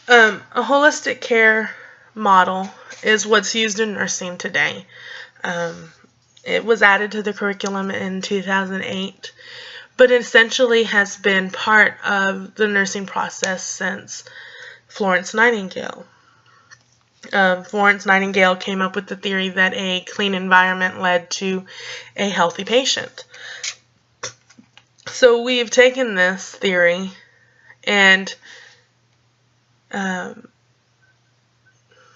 A holistic care model is what's used in nursing today. Um, it was added to the curriculum in 2008, but it essentially has been part of the nursing process since Florence Nightingale. Florence Nightingale came up with the theory that a clean environment led to a healthy patient. So we've taken this theory and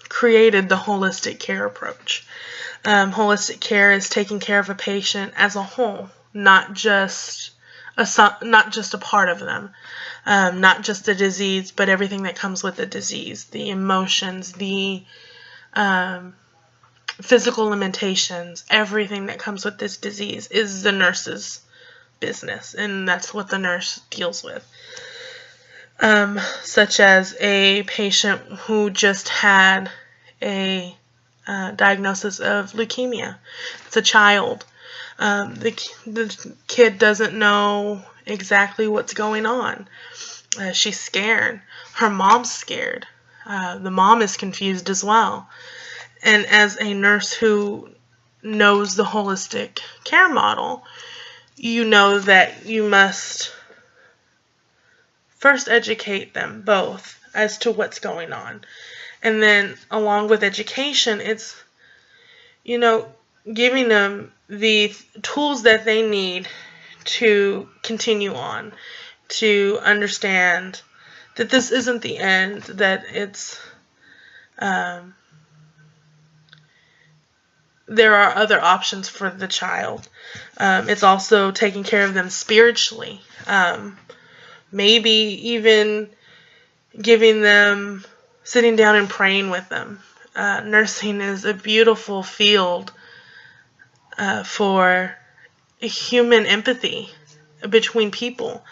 created the holistic care approach. Holistic care is taking care of a patient as a whole, not just a part of them, not just the disease, but everything that comes with the disease, the emotions, the physical limitations, everything that comes with this disease is the nurse's business, and that's what the nurse deals with. Such as a patient who just had a diagnosis of leukemia. It's a child. The kid doesn't know exactly what's going on. She's scared. Her mom's scared. The mom is confused as well. And as a nurse who knows the holistic care model, you know that you must first educate them both as to what's going on. And then along with education, it's, giving them the tools that they need to continue on, to understand that this isn't the end, that it's, there are other options for the child. It's also taking care of them spiritually. Maybe even giving them, sitting down and praying with them. Nursing is a beautiful field for human empathy between people.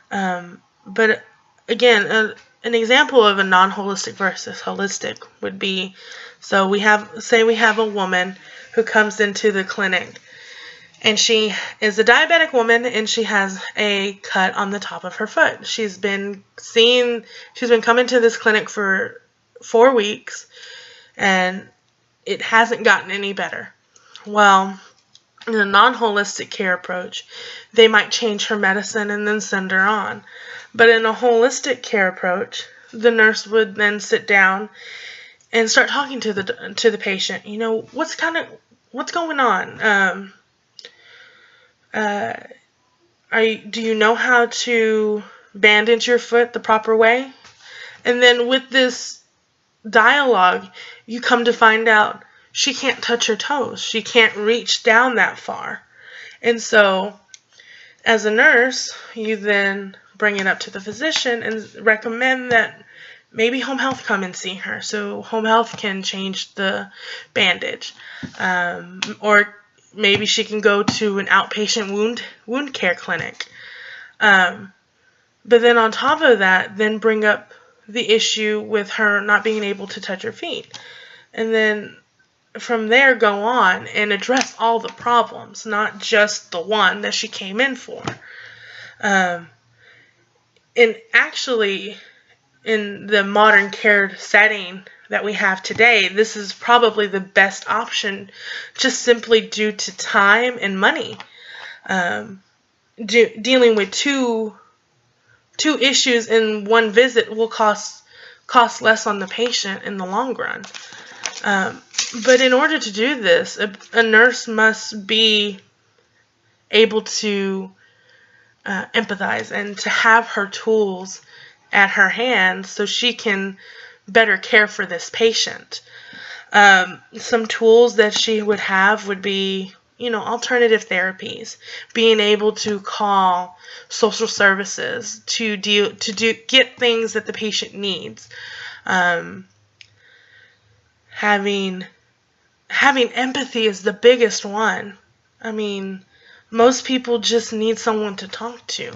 But again, an example of a non-holistic versus holistic would be, so we have a woman who comes into the clinic, and she is a diabetic woman, and she has a cut on the top of her foot. She's been coming to this clinic for 4 weeks, and it hasn't gotten any better. Well, in a non-holistic care approach, they might change her medicine and then send her on. But in a holistic care approach, the nurse would then sit down and start talking to the patient. What's going on? Do you know how to bandage your foot the proper way? And then with this dialogue, you come to find out she can't touch her toes. She can't reach down that far. And so, as a nurse, you then bring it up to the physician and recommend that maybe home health come and see her, so home health can change the bandage. Or maybe she can go to an outpatient wound care clinic. But then on top of that, then bring up the issue with her not being able to touch her feet. And then from there go on and address all the problems, not just the one that she came in for. And actually, in the modern care setting that we have today, this is probably the best option, just simply due to time and money. Dealing with two issues in one visit will cost less on the patient in the long run. But in order to do this, a nurse must be able to empathize and to have her tools at her hand so she can better care for this patient. Some tools that she would have would be, alternative therapies, being able to call social services to get things that the patient needs. Having empathy is the biggest one. I mean, most people just need someone to talk to.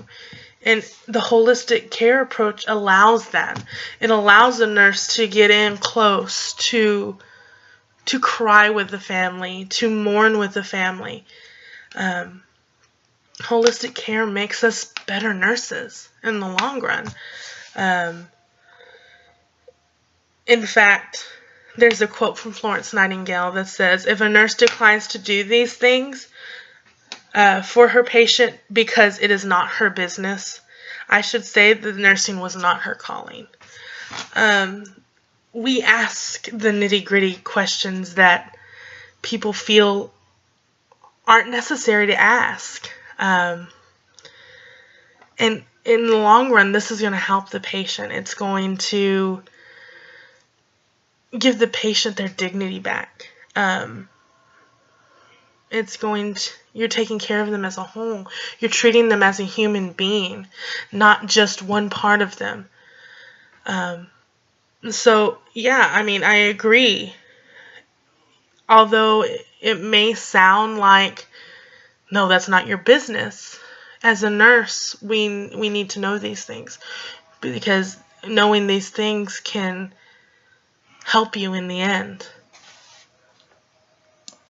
And the holistic care approach allows that. It allows a nurse to get in close, to cry with the family, to mourn with the family. Holistic care makes us better nurses in the long run. In fact, there's a quote from Florence Nightingale that says, if a nurse declines to do these things for her patient because it is not her business, I should say that nursing was not her calling. We ask the nitty-gritty questions that people feel aren't necessary to ask. And in the long run, this is going to help the patient. It's going to give the patient their dignity back. You're taking care of them as a whole. You're treating them as a human being, not just one part of them. So, yeah, I mean, I agree. Although it may sound like, no, that's not your business. As a nurse, we need to know these things, because knowing these things can help you in the end.